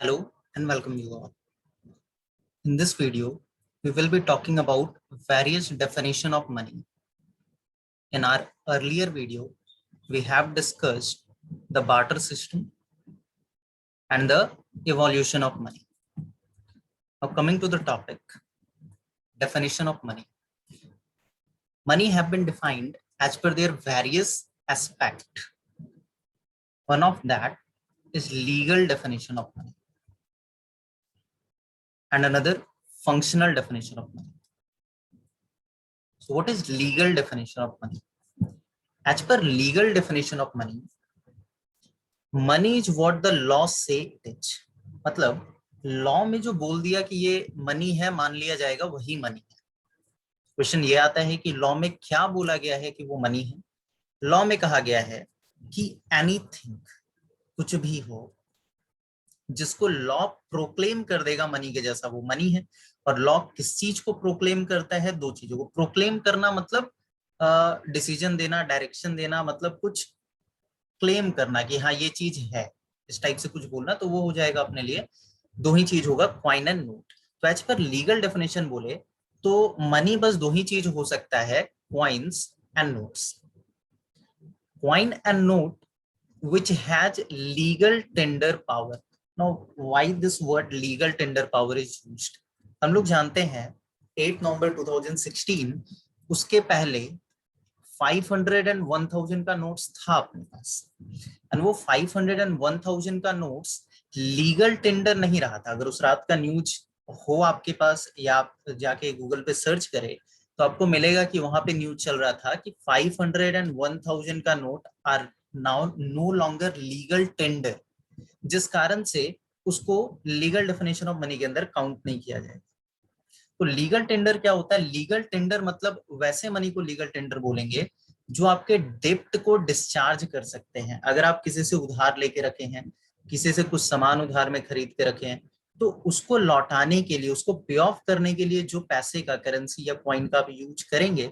Hello and welcome you all. In this video, we will be talking about various definition of money. In our earlier video, we have discussed the barter system and the evolution of money. Now coming to the topic, definition of money. Money have been defined as per their various aspects. One of that is legal definition of money and another functional definition of money. So what is legal definition of money? As per legal definition of money, money is what the law say it is. मतलब law में जो बोल दिया कि ये money है मान लिया जाएगा वही मनी है. क्वेश्चन ये आता है कि लॉ में क्या बोला गया है कि वो मनी है. लॉ में कहा गया है कि एनीथिंग, कुछ भी हो जिसको लॉ प्रोक्लेम कर देगा मनी के जैसा वो मनी है. और लॉ किस चीज को प्रोक्लेम करता है? दो चीजों को. प्रोक्लेम करना मतलब डिसीजन देना, डायरेक्शन देना, मतलब कुछ क्लेम करना कि हाँ ये चीज है, इस टाइप से कुछ बोलना, तो वो हो जाएगा अपने लिए दो ही चीज होगा, कॉइन एंड नोट. तो एज पर लीगल डेफिनेशन बोले तो मनी बस दो ही चीज हो सकता है, coins and notes. Coin and note which has legal tender power. Now why this word legal tender power is used? हम लोग जानते हैं 8 नवंबर 2016 उसके पहले 500 and 1000 का नोट्स था अपने पास, एंड वो 500 and 1000 का नोट्स लीगल टेंडर नहीं रहा था. अगर उस रात का न्यूज हो आपके पास या आप जाके गूगल पे सर्च करें तो आपको मिलेगा कि वहां पे न्यूज चल रहा था कि 500 and 1000 का note are now no longer legal tender, जिस कारण से उसको लीगल डेफिनेशन ऑफ मनी के अंदर काउंट नहीं किया जाएगा. तो लीगल टेंडर क्या होता है? लीगल टेंडर मतलब वैसे मनी को लीगल टेंडर बोलेंगे जो आपके डेप्ट को डिस्चार्ज कर सकते हैं. अगर आप किसी से उधार लेके रखे हैं, किसी से कुछ सामान उधार में खरीद के रखे हैं, तो उसको लौटाने के लिए, उसको पे ऑफ करने के लिए जो पैसे का, करेंसी या कॉइन का आप यूज करेंगे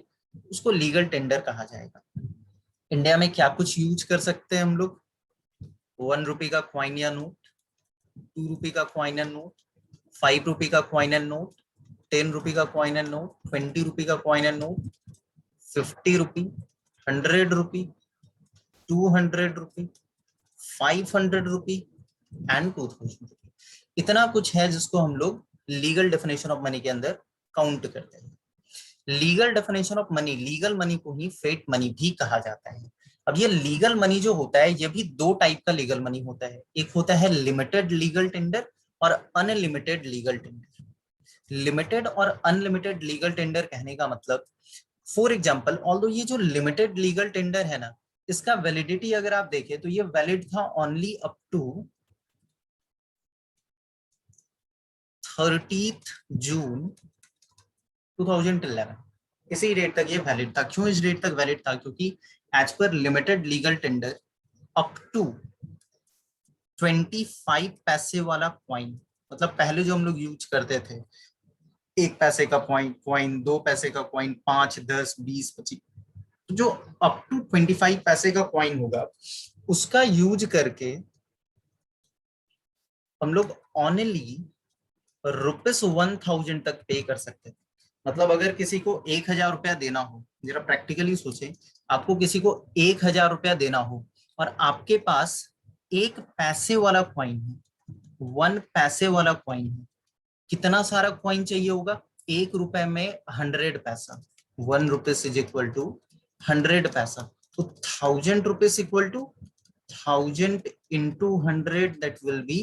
उसको लीगल टेंडर कहा जाएगा. इंडिया में क्या कुछ यूज कर सकते हैं हम लोग? 1 रुपए का कॉइन या नोट, 2 रुपए का कॉइन एंड नोट, 5 रुपए का कॉइन एंड नोट, 10 रुपए का कॉइन एंड नोट, 20 रुपए का coin and note, 50 rupee, 100 rupee, 200 rupee, 500 rupee and 2000 रुपी. इतना कुछ है जिसको हम लोग लीगल डेफिनेशन ऑफ मनी के अंदर काउंट करते हैं. Legal definition of money, legal money को ही फेट मनी भी कहा जाता है. अब ये लीगल मनी जो होता है ये भी दो टाइप का लीगल मनी होता है. एक होता है लिमिटेड लीगल टेंडर और अनलिमिटेड लीगल टेंडर. लिमिटेड और अनलिमिटेड लीगल टेंडर कहने का मतलब, फॉर एग्जांपल, ऑल्दो ये जो लिमिटेड लीगल टेंडर है ना, इसका वैलिडिटी अगर आप देखें तो ये वैलिड था ओनली अप टू 30 जून 2011. इसी डेट तक ये वैलिड था. क्यों इस डेट तक वैलिड था? क्योंकि as per limited legal tender up to 25 पैसे वाला कॉइन, मतलब पहले जो हम लोग यूज करते थे 1 पैसे का कॉइन, 2 पैसे का कॉइन, 5, 10, 20, 25, तो जो अप टू 25 पैसे का कॉइन होगा उसका यूज करके हम लोग ऑनली ₹1000 तक पे कर सकते थे. मतलब अगर किसी को 1000 रुपया देना हो, जरा प्रैक्टिकली सोचे, आपको किसी को 1000 रुपया देना हो और आपके पास 1 पैसे वाला कॉइन है, 1 पैसे वाला कॉइन है, कितना सारा कॉइन चाहिए होगा? 1 रुपए में 100 पैसा, 1 रुपीज इज इक्वल टू 100 पैसा. तो 1000 rupees equal to 1000 into 100, that will be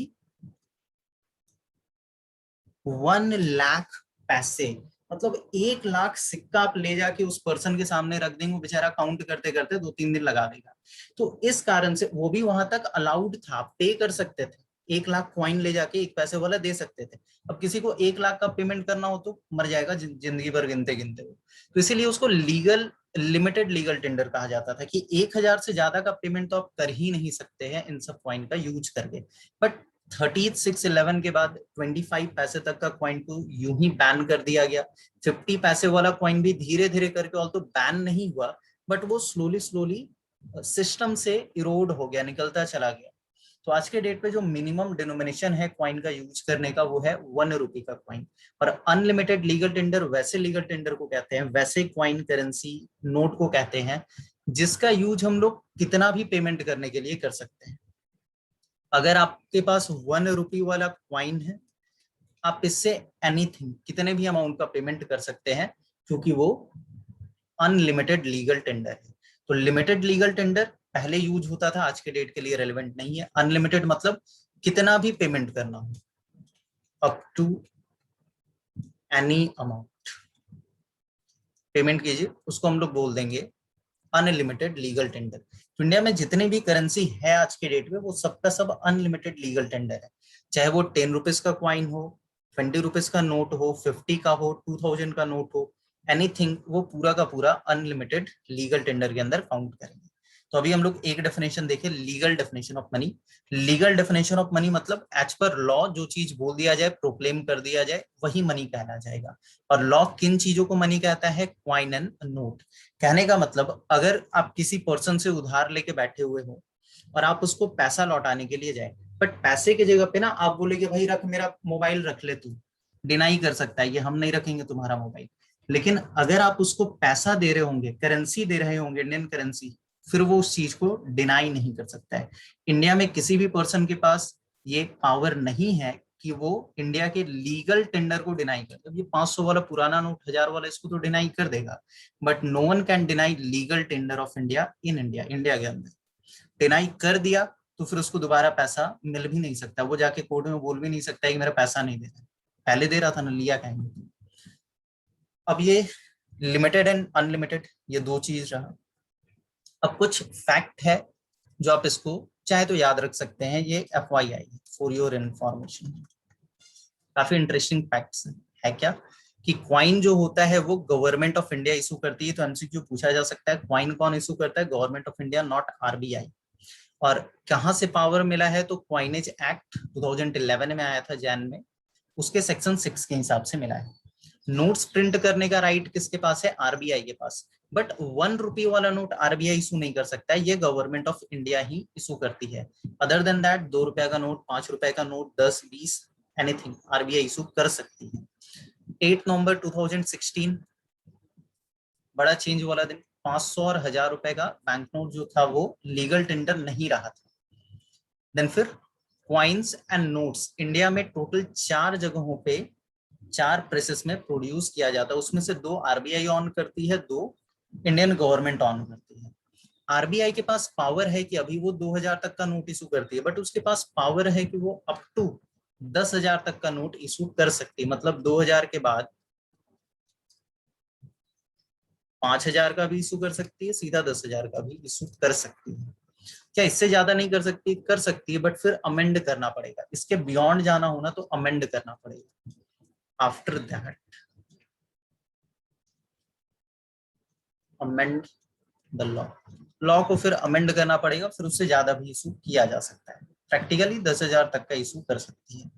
1 lakh पैसे. मतलब 1 लाख सिक्का आप ले जाके उस पर्सन के सामने रख देंगे, वो बेचारा काउंट करते करते 2-3 दिन लगा देगा. तो इस कारण से वो भी वहां तक अलाउड था, पे कर सकते थे. 1 लाख कॉइन ले जाके 1 पैसे वाला दे सकते थे. अब किसी को 1 लाख का पेमेंट करना हो तो मर जाएगा जिंदगी भर गिनते गिनते हो. तो इसीलिए उसको लीगल लिमिटेड लीगल टेंडर कहा जाता था कि 1000 से ज्यादा का पेमेंट तो आप कर ही नहीं सकते हैं इन सब कॉइन का यूज करके. बट 30/6/11 के बाद 25 पैसे तक का कॉइन को यूं ही बैन कर दिया गया. 50 पैसे वाला कॉइन भी धीरे धीरे करके ऑल्सो बैन नहीं हुआ, बट वो स्लोली सिस्टम से इरोड हो गया, निकलता चला गया. तो आज के डेट पे जो मिनिमम डिनोमिनेशन है क्वाइन का यूज करने का वो है 1 रुपए का क्वाइन। और अनलिमिटेड लीगल टेंडर वैसे लीगल टेंडर को कहते हैं, वैसे क्वाइन करेंसी नोट को कहते हैं जिसका यूज हम लोग कितना भी पेमेंट करने के लिए कर सकते हैं। अगर आपके पास 1 रुपये वाला क्वाइन है, आप इससे एनीथिंग कितने भी अमाउंट का पेमेंट कर सकते हैं, क्योंकि वो अनलिमिटेड लीगल टेंडर है। तो लिमिटेड लीगल टेंडर पहले यूज होता था, आज के डेट के लिए रेलेवेंट नहीं है। अनलिमिटेड मतलब कितना भी पेमेंट करना हो, up to any amount payment कीजिए, उसको हम लोग बोल देंगे अनलिमिटेड लीगल टेंडर। तो इंडिया में जितने भी करेंसी है आज के डेट में वो सबका सब अनलिमिटेड लीगल टेंडर है। चाहे वो 10 रुपीज का क्वाइन हो, 20 रुपीज का नोट हो, 50 का हो, 2000 का नोट हो, एनीथिंग, वो पूरा का पूरा अनलिमिटेड लीगल टेंडर के अंदर काउंट करेंगे। तो अभी हम लोग एक डेफिनेशन देखें, legal definition of money. Legal definition of money मतलब एज पर लॉ जो चीज बोल दिया जाए, प्रोक्लेम कर दिया जाए, वही मनी कहना जाएगा। और लॉ किन चीजों को मनी कहता है? Coin and note. कहने का मतलब अगर आप किसी पर्सन से उधार लेके बैठे हुए हो और आप उसको पैसा लौटाने के लिए जाए, बट पैसे की जगह पे ना आप बोले कि भाई रख, मेरा मोबाइल रख ले, तू डिनाई कर सकता है, ये हम नहीं रखेंगे तुम्हारा मोबाइल। लेकिन अगर आप उसको पैसा दे रहे होंगे, करेंसी दे रहे होंगे, इंडियन करेंसी, फिर वो उस चीज को डिनाई नहीं कर सकता है। इंडिया में किसी भी पर्सन के पास ये पावर नहीं है कि वो इंडिया के लीगल टेंडर को डिनाई कर। जब ये 500 वाला पुराना नोट, 1000 वाला, इसको तो डिनाई कर देगा, but no one can deny legal tender of India in India. India के अंदर डिनाई कर दिया तो फिर उसको दोबारा पैसा मिल भी नहीं सकता, वो जाके कोर्ट में बोल भी नहीं सकता है कि मेरा पैसा नहीं दे रहा, पहले दे रहा था ना, लिया कहेंगे। अब ये लिमिटेड एंड अनलिमिटेड ये दो चीज रहा। अब कुछ फैक्ट है जो आप इसको चाहे तो याद रख सकते हैं, ये FYI फॉर योर इंफॉर्मेशन। काफी इंटरेस्टिंग फैक्ट्स है क्या कि क्वाइन जो होता है वो गवर्नमेंट ऑफ इंडिया इशू करती है। तो MCQ पूछा जा सकता है क्वाइन कौन इशू करता है? Government of India, not RBI। और कहां से पावर मिला है? तो क्वाइनेज एक्ट 2011 में आया था जैन में, उसके सेक्शन 6 के हिसाब से मिला है। नोट्स प्रिंट करने का राइट किसके पास है? RBI के पास। बट 1 रुपये वाला नोट RBI इशू नहीं कर सकता है, ये government of India he issue करती है। अदर देन दैट 2 रुपए का नोट, 5 रुपए का नोट, 10, 20, एनीथिंग RBI इशू कर सकती है। 8 नवंबर 2016 बड़ा चेंज वाला दिन, 500 और 1000 रुपए का बैंक नोट जो था वो लीगल टेंडर नहीं रहा था। देन फिर क्वाइंस एंड नोट्स इंडिया में टोटल 4 जगहों पे, 4 प्रेसेस में प्रोड्यूस किया जाता है। उसमें से 2 RBI ऑन करती है, 2 इंडियन गवर्नमेंट ऑन करती है। RBI के पास पावर है कि अभी वो 2000 तक का नोट इशू करती है, बट उसके पास पावर है कि वो अप टू 10,000 तक का नोट इशू कर सकती है। मतलब 2000 के बाद 5000 का भी इशू कर सकती है, सीधा 10,000 का भी इशू कर सकती है। क्या इससे ज्यादा नहीं कर सकती? कर सकती है, बट फिर अमेंड करना पड़ेगा। इसके बियॉन्ड जाना होना तो अमेंड करना पड़ेगा। After that amend the law को फिर अमेंड करना पड़ेगा, फिर उससे ज्यादा भी इशू किया जा सकता है। प्रैक्टिकली 10,000 तक का इशू कर सकती है।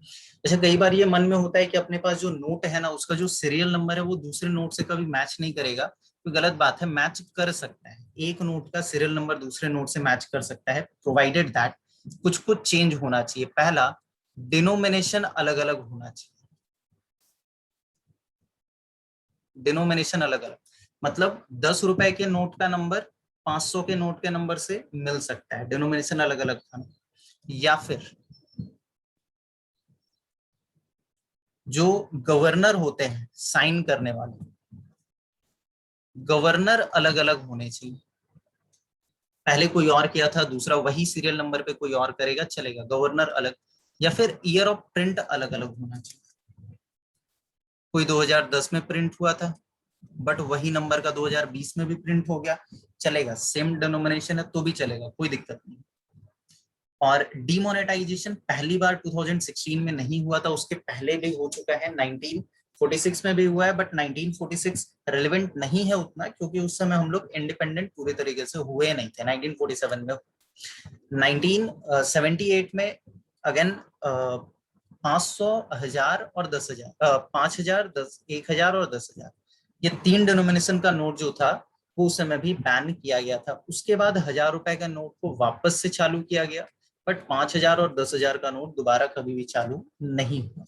जैसे कई बार ये मन में होता है कि अपने पास जो नोट है ना, उसका जो सीरियल नंबर है वो दूसरे नोट से कभी मैच नहीं करेगा, तो गलत बात है, मैच कर सकता है। एक नोट का सीरियल नंबर दूसरे नोट से मैच कर सकता है, प्रोवाइडेड दैट कुछ कुछ चेंज होना चाहिए। पहला, डिनोमिनेशन अलग अलग होना चाहिए। डिनोमिनेशन अलग अलग मतलब 10 रुपए के नोट का नंबर 500 के नोट के नंबर से मिल सकता है, डिनोमिनेशन अलग अलग था। या फिर जो गवर्नर होते हैं, साइन करने वाले गवर्नर अलग अलग होने चाहिए। पहले कोई और किया था, दूसरा वही सीरियल नंबर पे कोई और करेगा, चलेगा, गवर्नर अलग। या फिर ईयर ऑफ प्रिंट अलग अलग होना चाहिए। कोई 2010 में प्रिंट हुआ था, बट वही नंबर का 2020 में भी प्रिंट हो गया, चलेगा, सेम डिनोमिनेशन है तो भी चलेगा, कोई दिक्कत नहीं। और डीमोनेटाइजेशन पहली बार 2016 में नहीं हुआ था, उसके पहले भी हो चुका है, 1946 में भी हुआ है, बट 1946 रेलेवेंट नहीं है उतना, क्योंकि उस समय हम लोग इंडिपेंडेंट पूरे तरीके से हुए नहीं थे। 1947 में, 1978 में अगेन 500, 1000 और 10,000, 5,000, 1,000 और 10,000, ये 3 डिनोमिनेशन का नोट जो था वो उस समय भी बैन किया गया था। उसके बाद 1000 रुपए का नोट को वापस से चालू किया गया, बट 5,000 और 10,000 का नोट दोबारा कभी भी चालू नहीं हुआ।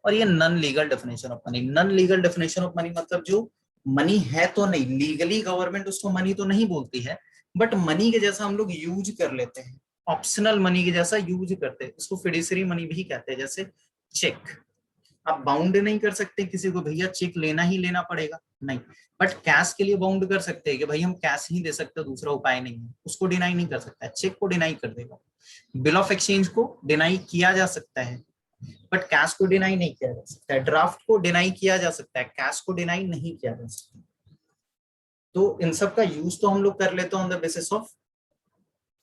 और ये non legal definition of money. Non legal definition of money मतलब जो मनी है तो नहीं, लीगली गवर्नमेंट उसको मनी तो नहीं बोलती है, बट मनी के जैसा हम लोग यूज कर लेते हैं, ऑप्शनल मनी के जैसा यूज करते हैं, उसको फिडुशियरी मनी भी कहते हैं। जैसे चेक, आप बाउंड नहीं कर सकते किसी को भैया चेक लेना ही लेना पड़ेगा, नहीं, बट कैश के लिए बाउंड कर सकते हैं कि भाई हम कैश ही दे सकते, दूसरा उपाय नहीं है, उसको डिनाई नहीं कर सकता है, चेक को डिनाई कर देगा। बिल ऑफ एक्सचेंज को डिनाई किया जा सकता है, बट कैश को डिनाई नहीं किया जा सकता है। ड्राफ्ट को डिनाई किया जा सकता है, कैश को डिनाई नहीं किया जा सकता। तो इन सब का यूज तो हम लोग कर लेते हैं on the basis of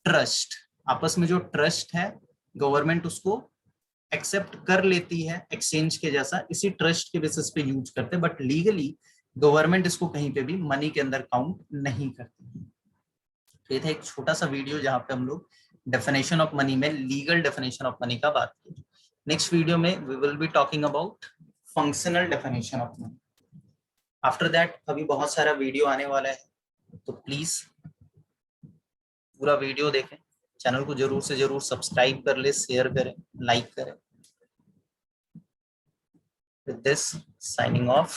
trust. आपस में जो ट्रस्ट है गवर्नमेंट उसको एक्सेप्ट कर लेती है एक्सचेंज के जैसा, इसी ट्रस्ट के बेसिस पे यूज करते हैं, बट लीगली गवर्नमेंट इसको कहीं पे भी मनी के अंदर काउंट नहीं करती। तो ये था एक छोटा सा वीडियो जहां पे हम लोग डेफिनेशन ऑफ मनी में लीगल डेफिनेशन ऑफ मनी का बात की। नेक्स्ट वीडियो में we will be talking about functional definition of money. After that अभी बहुत सारा वीडियो आने वाला है, तो प्लीज पूरा वीडियो देखें, चैनल को जरूर से जरूर सब्सक्राइब कर ले, शेयर करें, लाइक करें। With this, signing off.